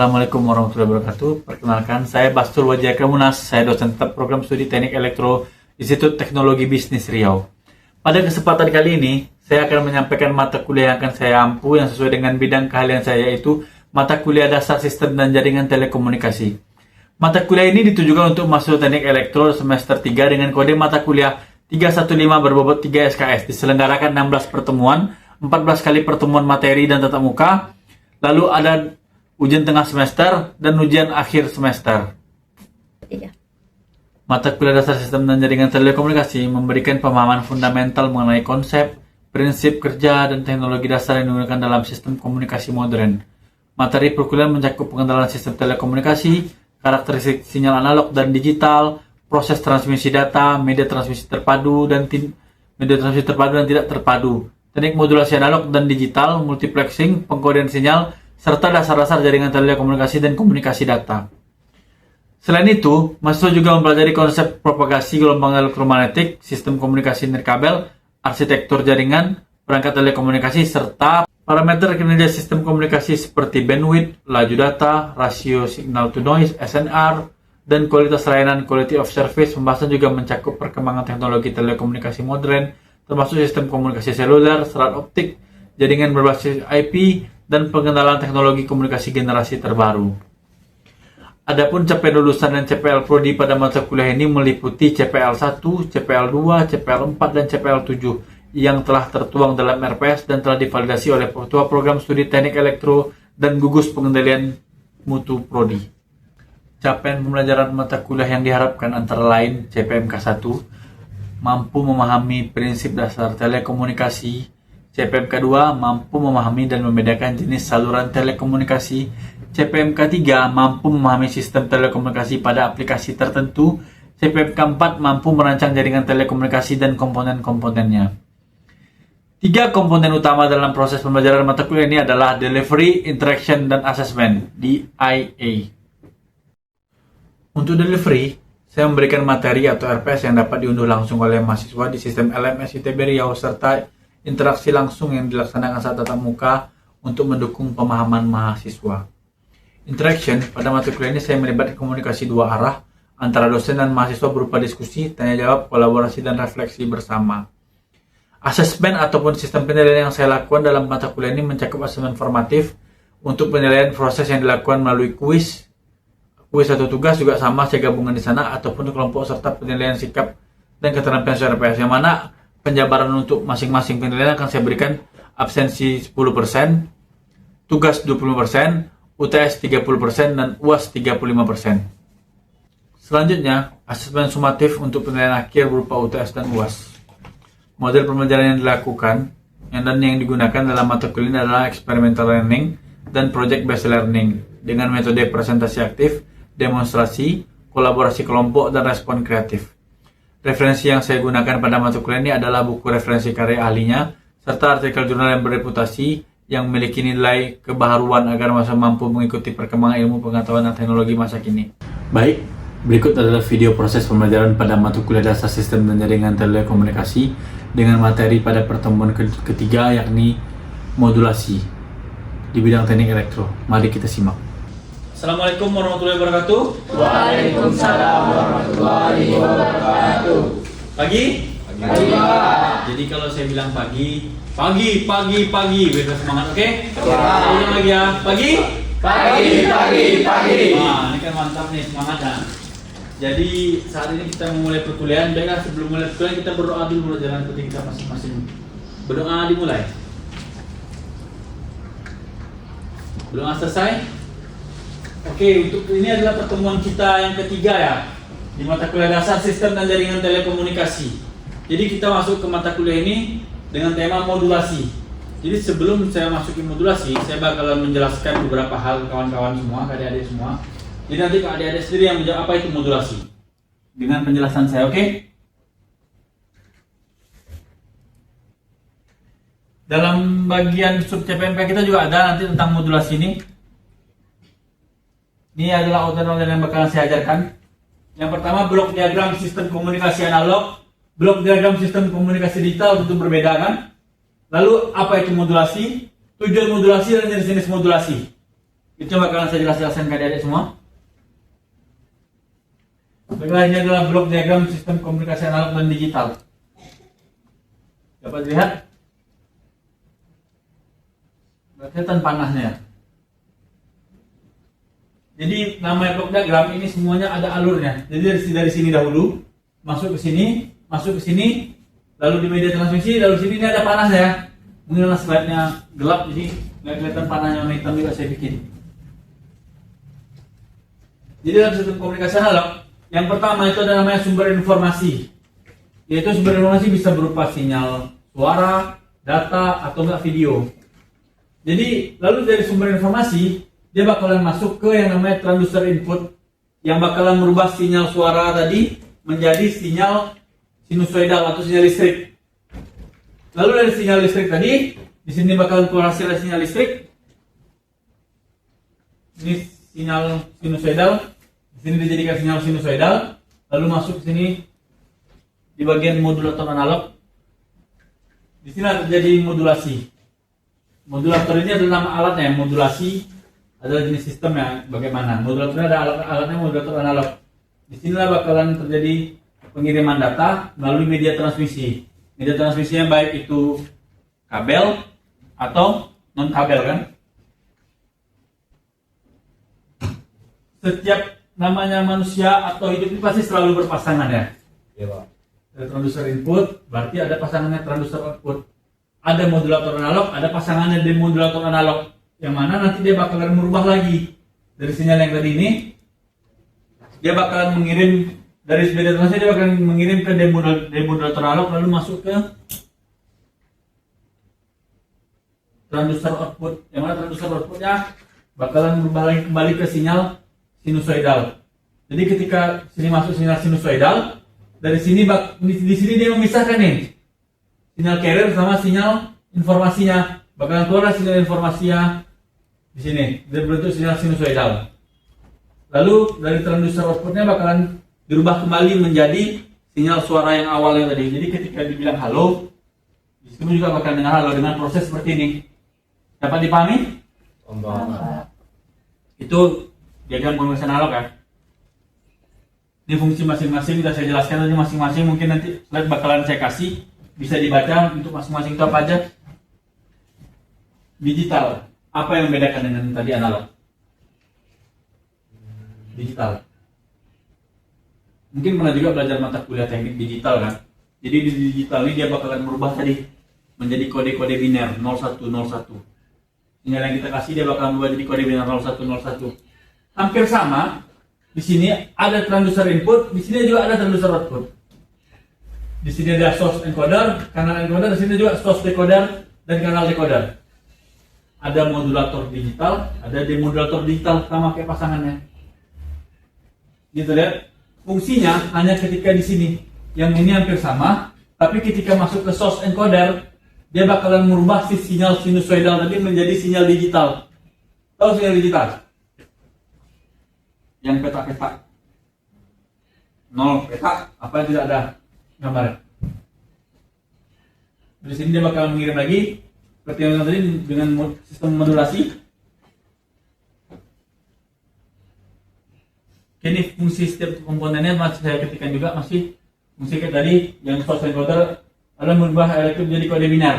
Assalamualaikum warahmatullahi wabarakatuh. Perkenalkan, saya Bastul Wajaka Munas. Saya dosen tetap program studi Teknik Elektro Institut Teknologi Bisnis Riau. Pada kesempatan kali ini, saya akan menyampaikan mata kuliah yang akan saya ampu yang sesuai dengan bidang keahlian saya, yaitu mata kuliah dasar sistem dan jaringan telekomunikasi. Mata kuliah ini ditujukan untuk mahasiswa Teknik Elektro semester 3 dengan kode mata kuliah 315 berbobot 3 SKS. Diselenggarakan 16 pertemuan, 14 kali pertemuan materi dan tatap muka. Lalu ada ujian tengah semester dan ujian akhir semester. Mata kuliah dasar sistem dan jaringan telekomunikasi memberikan pemahaman fundamental mengenai konsep, prinsip kerja, dan teknologi dasar yang digunakan dalam sistem komunikasi modern. Materi perkuliahan mencakup pengenalan sistem telekomunikasi, karakteristik sinyal analog dan digital, proses transmisi data, media transmisi terpadu dan tidak terpadu, teknik modulasi analog dan digital, multiplexing, pengkodean sinyal, serta dasar-dasar jaringan telekomunikasi dan komunikasi data. Selain itu, mahasiswa juga mempelajari konsep propagasi gelombang elektromagnetik, sistem komunikasi nirkabel, arsitektur jaringan, perangkat telekomunikasi, serta parameter kinerja sistem komunikasi seperti bandwidth, laju data, rasio signal to noise, SNR, dan kualitas layanan quality of service. Pembahasan juga mencakup perkembangan teknologi telekomunikasi modern, termasuk sistem komunikasi seluler, serat optik, jaringan berbasis IP, dan pengenalan teknologi komunikasi generasi terbaru. Adapun capaian lulusan dan CPL Prodi pada mata kuliah ini meliputi CPL 1, CPL 2, CPL 4, dan CPL 7 yang telah tertuang dalam RPS dan telah divalidasi oleh Ketua Program Studi Teknik Elektro dan Gugus Pengendalian Mutu Prodi. Capaian pembelajaran mata kuliah yang diharapkan antara lain CPMK 1 mampu memahami prinsip dasar telekomunikasi, CPMK 2 mampu memahami dan membedakan jenis saluran telekomunikasi, CPMK 3 mampu memahami sistem telekomunikasi pada aplikasi tertentu, CPMK 4 mampu merancang jaringan telekomunikasi dan komponen-komponennya. 3 komponen utama dalam proses pembelajaran mata kuliah ini adalah delivery, interaction, dan assessment, DIA. Untuk delivery, saya memberikan materi atau RPS yang dapat diunduh langsung oleh mahasiswa di sistem LMS ITB Riau serta interaksi langsung yang dilaksanakan saat tatap muka untuk mendukung pemahaman mahasiswa. Interaction, pada mata kuliah ini saya melibatkan komunikasi dua arah antara dosen dan mahasiswa berupa diskusi, tanya jawab, kolaborasi, dan refleksi bersama. Assessment ataupun sistem penilaian yang saya lakukan dalam mata kuliah ini mencakup asesmen formatif untuk penilaian proses yang dilakukan melalui kuis atau tugas juga sama saya gabungan di sana, ataupun kelompok serta penilaian sikap dan keterampilan RPS, yang mana penjabaran untuk masing-masing penilaian akan saya berikan absensi 10%, tugas 20%, UTS 30%, dan UAS 35%. Selanjutnya, asesmen sumatif untuk penilaian akhir berupa UTS dan UAS. Model pembelajaran yang dilakukan dan yang digunakan dalam mata kuliah ini adalah experimental learning dan project based learning dengan metode presentasi aktif, demonstrasi, kolaborasi kelompok, dan respon kreatif. Referensi yang saya gunakan pada mata kuliah ini adalah buku referensi karya ahlinya serta artikel jurnal yang berreputasi yang memiliki nilai kebaharuan agar mahasiswa mampu mengikuti perkembangan ilmu pengetahuan dan teknologi masa kini. Baik, berikut adalah video proses pembelajaran pada mata kuliah dasar sistem dan jaringan telekomunikasi dengan materi pada pertemuan ketiga, yakni modulasi di bidang teknik elektro. Mari kita simak. Assalamualaikum warahmatullahi wabarakatuh. Waalaikumsalam warahmatullahi wabarakatuh. Pagi? Pagi, Pak. Jadi kalau saya bilang pagi, biar semangat, oke? Ya. Ulang lagi ya, pagi? Pagi. Nah, ini kan mantap nih semangatnya. Jadi saat ini kita memulai perkuliahan. Baiklah, sebelum mulai perkuliahan kita berdoa dulu jalan penting kita masing-masing. Berdoa dimulai. Berdoa selesai. Oke, untuk ini adalah pertemuan kita yang ketiga ya di mata kuliah dasar sistem dan jaringan telekomunikasi. Jadi kita masuk ke mata kuliah ini dengan tema modulasi. Jadi sebelum saya masukin modulasi, saya bakalan menjelaskan beberapa hal ke kawan-kawan semua, ke adik-adik semua. Jadi nanti ke adik-adik sendiri yang menjawab apa itu modulasi dengan penjelasan saya, oke? Dalam bagian sub CPMK kita juga ada nanti tentang modulasi ini. Ini adalah outline yang bakalan saya ajarkan. Yang pertama, blok diagram sistem komunikasi analog, blok diagram sistem komunikasi digital tentu berbeda kan? Lalu apa itu modulasi, tujuan modulasi, dan jenis-jenis modulasi. Itu bakalan saya jelaskan ke adik-adik semua. Baiklah, ini adalah blok diagram sistem komunikasi analog dan digital. Dapat dilihat? Kelihatan panahnya. Jadi namanya blok diagram ini semuanya ada alurnya. Jadi dari sini dahulu masuk ke sini, lalu di media transmisi, lalu sini ini ada panahnya. Mungkin slide-nya gelap jadi nggak kelihatan panahnya warna hitam juga saya bikin. Jadi dalam sistem komunikasi analog, yang pertama itu ada namanya sumber informasi. Yaitu sumber informasi bisa berupa sinyal suara, data, atau enggak video. Jadi lalu dari sumber informasi dia bakalan masuk ke yang namanya transducer input yang bakalan merubah sinyal suara tadi menjadi sinyal sinusoidal atau sinyal listrik. Lalu dari sinyal listrik tadi di sini bakalan keluar hasil dari sinyal listrik. Ini sinyal sinusoidal, di sini dijadikan sinyal sinusoidal, lalu masuk ke sini di bagian modulator analog. Di sini terjadi modulasi. Modulator ini adalah nama alatnya, modulasi adalah jenis sistemnya bagaimana. Modulatornya ada alatnya modulator analog. Di sinilah bakalan terjadi pengiriman data melalui media transmisi. Media transmisinya baik itu kabel atau non kabel kan. Setiap namanya manusia atau hidup ini pasti selalu berpasangan ya. Iya, Pak. Ada transducer input, berarti ada pasangannya transducer output. Ada modulator analog, ada pasangannya demodulator analog. Yang mana nanti dia bakalan merubah lagi dari sinyal yang tadi ini. Dia bakalan mengirim dari media transmisi, dia bakalan mengirim ke demodulator analog lalu masuk ke transducer output. Yang mana transducer outputnya bakalan berubah lagi kembali ke sinyal sinusoidal. Jadi ketika sini masuk sinyal sinusoidal, dari sini di sini dia memisahkan nih sinyal carrier sama sinyal informasinya. Bakalan keluar sinyal informasinya di sini dia berbentuk sinyal sinusoidal. Lalu dari transducer outputnya bakalan dirubah kembali menjadi sinyal suara yang awalnya tadi. Jadi ketika dibilang halo, di situ juga bakalan dengar halo dengan proses seperti ini. Dapat dipahami? Itu diagram komunikasi analog ya. Ini fungsi masing-masing sudah saya jelaskan tadi masing-masing, mungkin nanti slide bakalan saya kasih, bisa dibaca untuk masing-masing itu apa aja. Digital, apa yang membedakan dengan tadi analog? Digital. Mungkin pernah juga belajar mata kuliah teknik digital kan. Jadi di digital ini dia bakalan merubah tadi menjadi kode-kode biner 0101. Sinyal yang kita kasih dia bakalan berubah jadi kode biner 0101. Hampir sama. Di sini ada transducer input, di sini juga ada transducer output. Di sini ada source encoder, kanal encoder, di sini juga source decoder dan kanal decoder. Ada modulator digital, ada demodulator digital, sama kayak pasangannya. Gitu lihat. Fungsinya hanya ketika di sini. Yang ini hampir sama, tapi ketika masuk ke source encoder, dia bakalan merubah si sinyal sinusoidal tadi menjadi sinyal digital. Tahu sinyal digital? Yang peta-peta 0 peta, apa yang tidak ada gambarnya. Di sini dia bakal mengirim lagi seperti yang tadi dengan sistem modulasi. Ini fungsi setiap komponennya masih saya ketikkan juga, masih fungsi kayak tadi yang source encoder adalah merubah elektrik menjadi kode biner.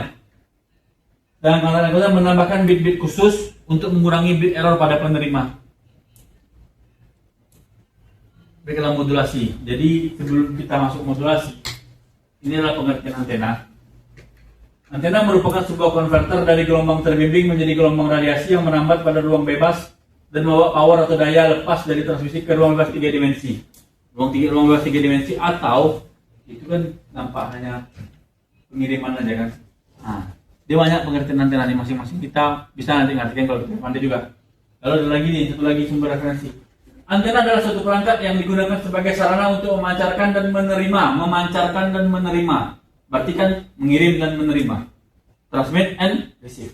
Dan kanal encoder menambahkan bit-bit khusus untuk mengurangi bit error pada penerima. Baiklah, modulasi. Jadi sebelum kita masuk modulasi, ini adalah pengertian antena. Antena merupakan sebuah konverter dari gelombang terbimbing menjadi gelombang radiasi yang merambat pada ruang bebas dan membawa power atau daya lepas dari transmisi ke ruang bebas 3 dimensi. Ruang bebas 3 dimensi atau itu kan nampak hanya pengiriman aja kan. Nah, dia banyak pengertian antena di masing-masing. Kita bisa nanti ngertiin kalau kita pandai juga. Lalu ada lagi nih, satu lagi sumber referensi. Antena adalah suatu perangkat yang digunakan sebagai sarana untuk memancarkan dan menerima. Berarti kan mengirim dan menerima. Transmit and receive.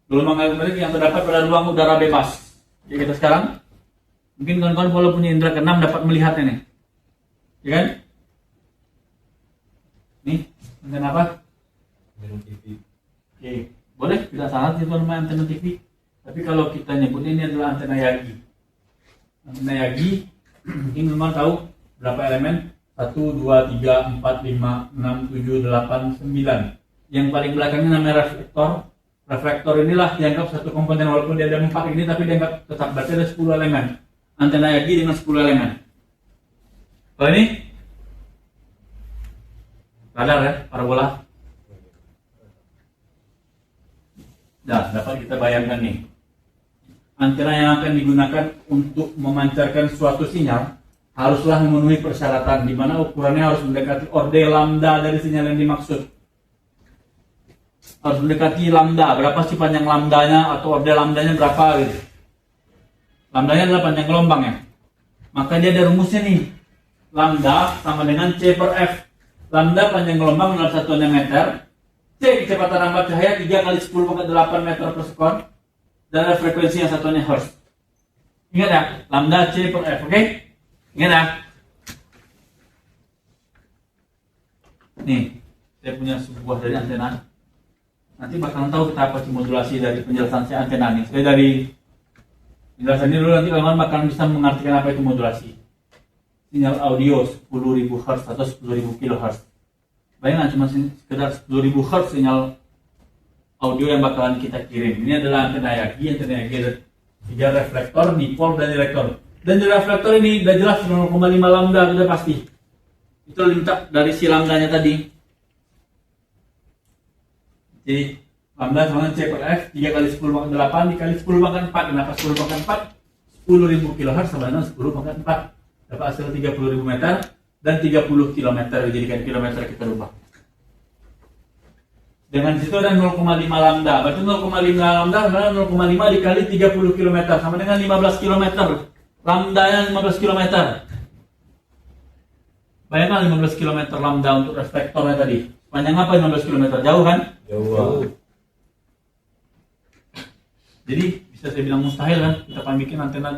Gelombang elektromagnetik yang terdapat pada ruang udara bebas. Jadi kita sekarang, mungkin kawan-kawan kalau punya indera keenam dapat melihatnya nih. Ya kan? Nih, antena apa? Antena TV. Oke, boleh kita salah itu namanya antena TV. Tapi kalau kita nyebut ini adalah antena Yagi. Antena Yagi ini memang tahu berapa elemen? 1, 2, 3, 4, 5, 6, 7, 8, 9. Yang paling belakangnya namanya reflektor. Reflektor inilah dianggap satu komponen, walaupun dia ada 4 ini, tapi dianggap tetap berarti ada 10 elemen. Antena Yagi dengan 10 elemen. Kalau ini radar ya, parabola. Nah, dapat kita bayangkan nih. Antena yang akan digunakan untuk memancarkan suatu sinyal haruslah memenuhi persyaratan, di mana ukurannya harus mendekati orde lambda dari sinyal yang dimaksud. Harus mendekati lambda. Berapa sih panjang lambdanya atau orde lambdanya berapa gitu. Lambdanya adalah panjang gelombang ya. Maka dia ada rumusnya nih. Lambda sama dengan C per F. Lambda panjang gelombang dalam satuannya meter. C kecepatan lambat cahaya 3 kali 10⁸ meter per sekon. Dan ada frekuensi yang satuannya hertz. Ingat ya, lambda C per F, oke? Ingat ya? Nih, saya punya sebuah dari antena. Nanti bakalan tahu kita apa sih modulasi dari penjelasan si antena nih. Saya dari penjelasan ini dulu, nanti kalian bakalan bisa mengartikan apa itu modulasi. Sinyal audio 10.000 Hz atau 10.000 kHz. Bayangkan cuma sekedar 10.000 Hz sinyal audio yang bakalan kita kirim. Ini adalah antena Yagi. Antena Yagi ada 3 reflektor, dipol, dan direktor. Dan di reflektor ini udah jelas 0,5 lambda sudah pasti. Itu lintah dari si lambdanya tadi. Jadi lambda sama C per F 3 kali 10⁸ dikali 10⁴. Kenapa 10⁴? 10.000 kHz sama dengan 10⁴. Dapat hasil 30.000 meter dan 30 km. Dijadikan kilometer kita rubah. Dengan situ ada 0,5 lambda. Berarti 0,5 lambda adalah 0,5 dikali 30 km sama dengan 15 km. Lambdanya 15 km. Bayangkan 15 km lambda untuk reflektornya tadi. Panjang apa 15 km? Jauh kan? Jauh. Jadi bisa saya bilang mustahil kan? Kita pengen bikin antena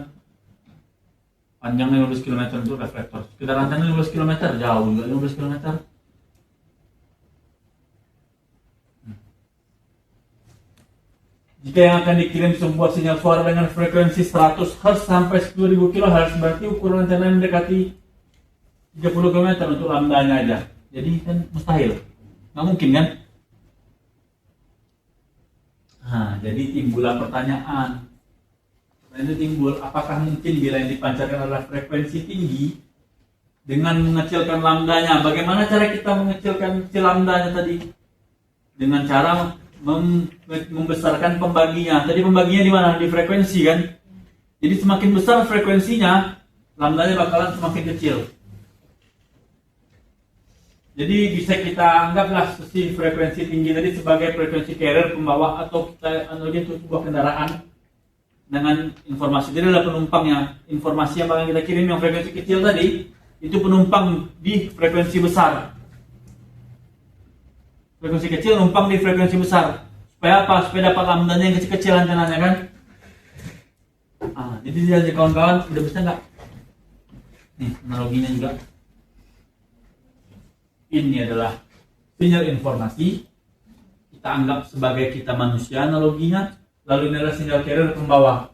panjangnya 15 km untuk reflektor. Sekedar antena 15 km, jauh juga 15 km. Jika yang akan dikirim sebuah sinyal suara dengan frekuensi 100 Hz sampai 10.000 kHz, berarti ukuran antena mendekati 30 km untuk lambdanya aja. Jadi kan mustahil. Nggak mungkin kan? Nah, jadi timbullah pertanyaan. Itu timbul, apakah mungkin bila yang dipancarkan adalah frekuensi tinggi dengan mengecilkan lambdanya? Bagaimana cara kita mengecilkan si lambdanya tadi? Dengan cara membesarkan pembaginya. Tadi pembaginya di mana? Di frekuensi kan? Jadi semakin besar frekuensinya, lambdanya bakalan semakin kecil. Jadi bisa kita anggaplah si frekuensi tinggi tadi sebagai frekuensi carrier pembawa, atau kita analogi itu sebuah kendaraan dengan informasi. Jadi adalah penumpangnya. Informasi yang bakal kita kirim yang frekuensi kecil tadi itu penumpang di frekuensi besar. Frekuensi kecil numpang di frekuensi besar. Supaya apa? Supaya dapat lambdanya yang kecil-kecil antenanya kan? Jadi kawan-kawan udah bisa nggak? Nih analoginya juga. Ini adalah sinyal informasi. Kita anggap sebagai kita manusia analoginya. Lalu ini adalah sinyal carrier pembawa.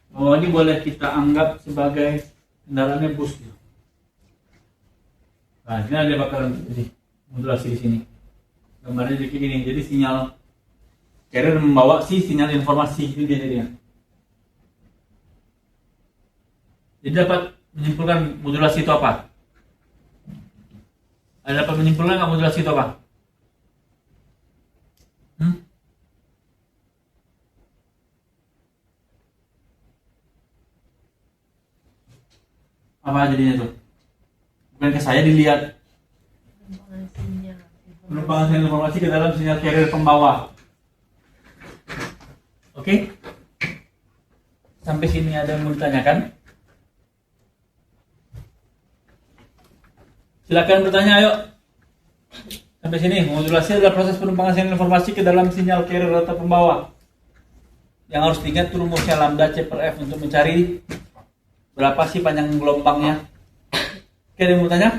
Pembawa ini boleh kita anggap sebagai kendaraannya bus. Nah, ini ada bakalan jadi modulasi di sini. Gambarnya jadi gini. Jadi sinyal carrier membawa sinyal informasi itu dia jadinya. Jadi dapat menyimpulkan modulasi itu apa? Ada dapat menyimpulkan nggak modulasi itu apa? Apa jadinya tuh? Bukan ke saya dilihat. Penumpangan sinyal informasi ke dalam sinyal carrier pembawa. Oke? Sampai sini ada yang mau ditanyakan? Silakan bertanya, ayo. Sampai sini, modulasi adalah proses penumpangan sinyal informasi ke dalam sinyal carrier atau pembawa. Yang harus diingat itu rumusnya lambda C per F untuk mencari berapa sih panjang gelombangnya. Oke, ada yang mau tanya?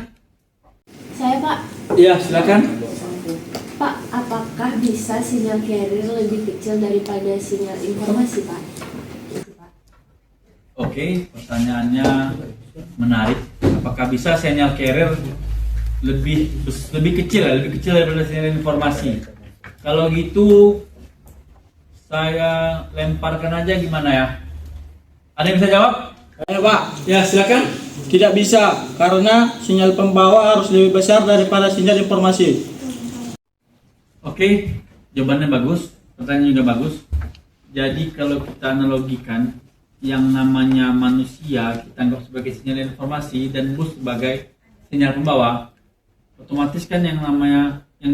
Saya Pak. Iya, silakan. Pak, apakah apakah bisa sinyal carrier lebih kecil daripada sinyal informasi, Pak? Oke, pertanyaannya menarik. Apakah bisa sinyal carrier lebih kecil daripada sinyal informasi? Kalau gitu saya lemparkan aja, gimana ya? Ada yang bisa jawab? Ayo Pak, ya silakan. Tidak bisa, karena sinyal pembawa harus lebih besar daripada sinyal informasi. Oke, jawabannya bagus, pertanyaan juga bagus. Jadi kalau kita analogikan, yang namanya manusia kita anggap sebagai sinyal informasi dan bus sebagai sinyal pembawa, otomatis kan yang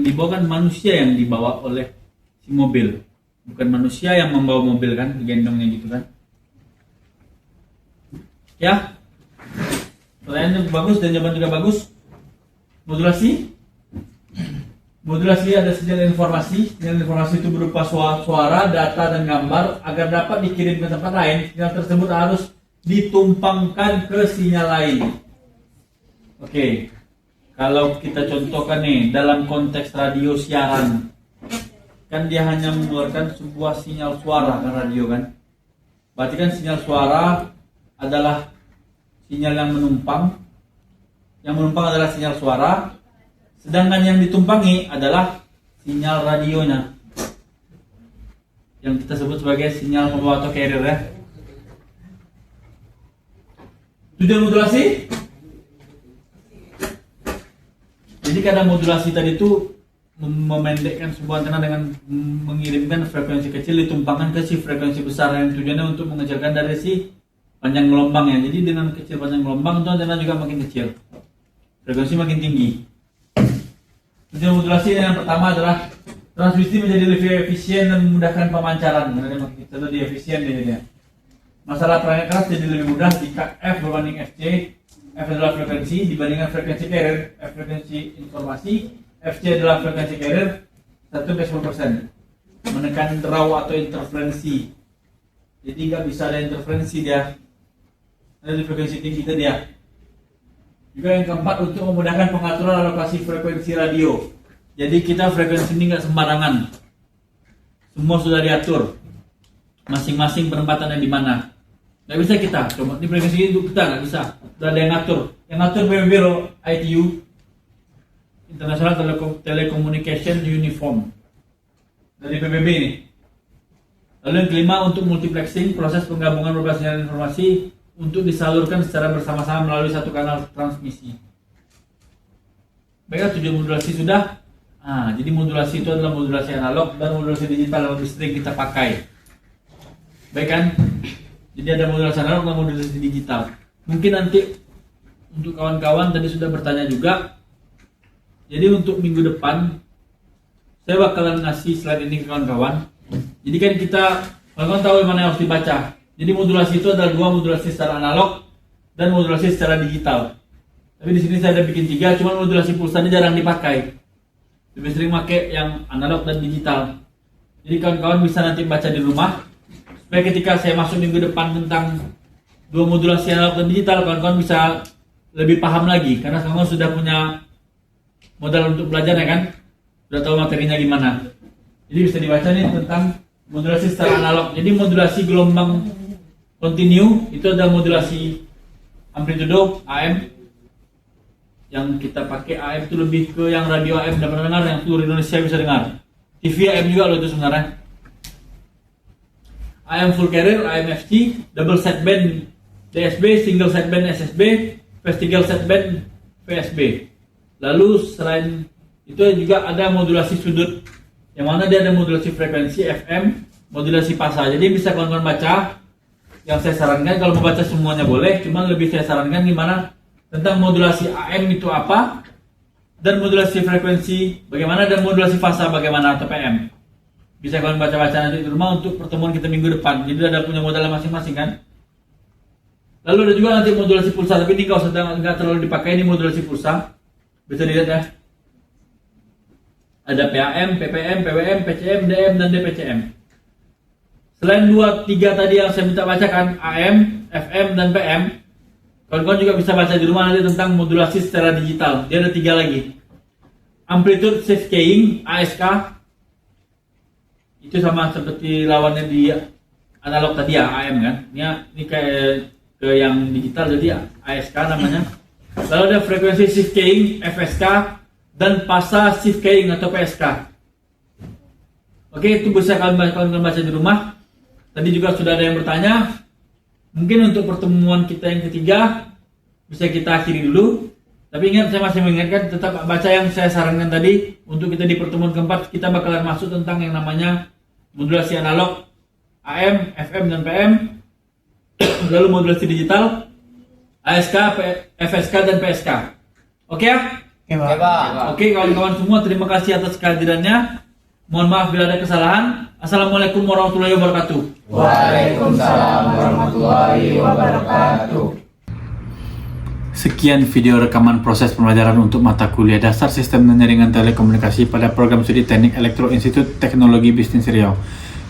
dibawa kan manusia yang dibawa oleh si mobil, bukan manusia yang membawa mobil kan, digendongnya gitu kan. Ya, pertanyaannya bagus dan jawaban juga bagus. Modulasi ada sinyal informasi. Sinyal informasi itu berupa suara, data, dan gambar. Agar dapat dikirim ke tempat lain, sinyal tersebut harus ditumpangkan ke sinyal lain. Oke, kalau kita contohkan nih, dalam konteks radio siaran, kan dia hanya mengeluarkan sebuah sinyal suara kan, radio kan. Berarti kan sinyal suara adalah sinyal yang menumpang. Yang menumpang adalah sinyal suara. Sedangkan yang ditumpangi adalah sinyal radionya, yang kita sebut sebagai sinyal pembawa atau carrier ya. Tujuan modulasi? Jadi kadang modulasi tadi itu memendekkan sebuah antena dengan mengirimkan frekuensi kecil ditumpangkan ke si frekuensi besar, yang tujuannya untuk mengecilkan dari si panjang gelombangnya. Jadi dengan kecil panjang gelombang itu antena juga makin kecil, frekuensi makin tinggi. Tujuan modulasi yang pertama adalah transmisi menjadi lebih efisien dan memudahkan pemancaran. Kita tadi efisien jadinya. Masalah perangkat keras jadi lebih mudah jika F berbanding FC. F adalah frekuensi dibandingkan frekuensi carrier. F frekuensi informasi, FC adalah frekuensi carrier 1/10%. Menekan draw atau interferensi. Jadi nggak bisa ada interferensi dia. Ada di frekuensi tinggi tadi ya. Juga yang keempat, untuk memudahkan pengaturan alokasi frekuensi radio. Jadi kita frekuensi ini nggak sembarangan. Semua sudah diatur. Masing-masing penempatannya di mana. Nggak bisa kita. Coba di frekuensi ini kita nggak bisa. Sudah ada yang ngatur. Yang ngatur PBB ITU, International Telecommunication Uniform. Dari PBB ini. Lalu yang kelima, untuk multiplexing, proses penggabungan beberapa sinyal informasi untuk disalurkan secara bersama-sama melalui satu kanal transmisi. Baiklah, tujuan modulasi sudah. Jadi modulasi itu adalah modulasi analog dan modulasi digital yang lebih sering kita pakai. Baik kan? Jadi ada modulasi analog dan modulasi digital. Mungkin nanti untuk kawan-kawan tadi sudah bertanya juga. Jadi untuk minggu depan saya bakalan ngasih slide ini ke kawan-kawan. Jadi kan kawan-kawan tahu mana yang harus dibaca. Jadi modulasi itu adalah dua, modulasi secara analog dan modulasi secara digital. Tapi di sini saya ada bikin 3, cuma modulasi pulsa ini jarang dipakai. Lebih sering pakai yang analog dan digital. Jadi kawan-kawan bisa nanti baca di rumah, supaya ketika saya masuk minggu depan tentang dua modulasi analog dan digital, kawan-kawan bisa lebih paham lagi, karena kawan-kawan sudah punya modal untuk belajar ya kan, sudah tahu materinya gimana. Jadi bisa dibaca nih tentang modulasi secara analog. Jadi modulasi gelombang continue itu ada modulasi amplitudo AM, yang kita pakai AM itu lebih ke yang radio AM dapat dengar, yang seluruh Indonesia bisa dengar. TV AM juga loh itu sebenarnya. AM full carrier, AM FT, double sideband DSB, single sideband SSB, vertical sideband VSB. Lalu selain itu juga ada modulasi sudut, yang mana dia ada modulasi frekuensi FM, modulasi fasa. Jadi bisa kawan-kawan baca. Yang saya sarankan, kalau mau baca semuanya boleh, cuma lebih saya sarankan gimana tentang modulasi AM itu apa, dan modulasi frekuensi bagaimana, dan modulasi fasa bagaimana atau PM. Bisa kalian baca-baca nanti di rumah untuk pertemuan kita minggu depan. Jadi ada punya modal masing-masing kan. Lalu ada juga nanti modulasi pulsa, tapi ini kalau sedang nggak terlalu dipakai, ini modulasi pulsa. Bisa dilihat ya. Ada PAM, PPM, PWM, PCM, DM, dan DPCM. Selain 2-3 tadi yang saya minta bacakan, AM, FM, dan PM, kawan-kawan juga bisa baca di rumah nanti tentang modulasi secara digital. Dia ada 3 lagi. Amplitude Shift Keying, ASK, Itu sama seperti lawannya di analog tadi ya, AM kan. Ini kayak ke yang digital jadi ASK namanya. Lalu ada frekuensi shift keying FSK dan fasa shift keying atau PSK. Oke, itu bisa kalian baca di rumah. Tadi juga sudah ada yang bertanya. Mungkin untuk pertemuan kita yang ketiga bisa kita akhiri dulu. Tapi ingat, saya masih mengingatkan tetap baca yang saya sarankan tadi. Untuk kita di pertemuan keempat kita bakalan masuk tentang yang namanya modulasi analog AM, FM dan PM. Lalu modulasi digital ASK, FSK dan PSK. Oke ya? Oke, Pak. Oke kawan-kawan semua, terima kasih atas kehadirannya. Mohon maaf bila ada kesalahan. Assalamualaikum warahmatullahi wabarakatuh. Waalaikumsalam warahmatullahi wabarakatuh. Sekian video rekaman proses pembelajaran untuk mata kuliah dasar sistem dan jaringan telekomunikasi pada program studi Teknik Elektro Institut Teknologi Bisnis Riau.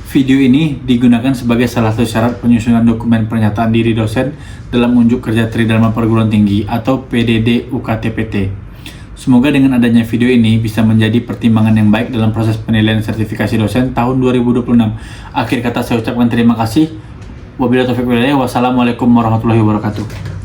Video ini digunakan sebagai salah satu syarat penyusunan dokumen pernyataan diri dosen dalam unjuk kerja Tridharma Perguruan Tinggi atau PDD UKTPT. Semoga dengan adanya video ini bisa menjadi pertimbangan yang baik dalam proses penilaian sertifikasi dosen tahun 2026. Akhir kata saya ucapkan terima kasih. Wabillahi taufiq wal hidayah. Wassalamualaikum warahmatullahi wabarakatuh.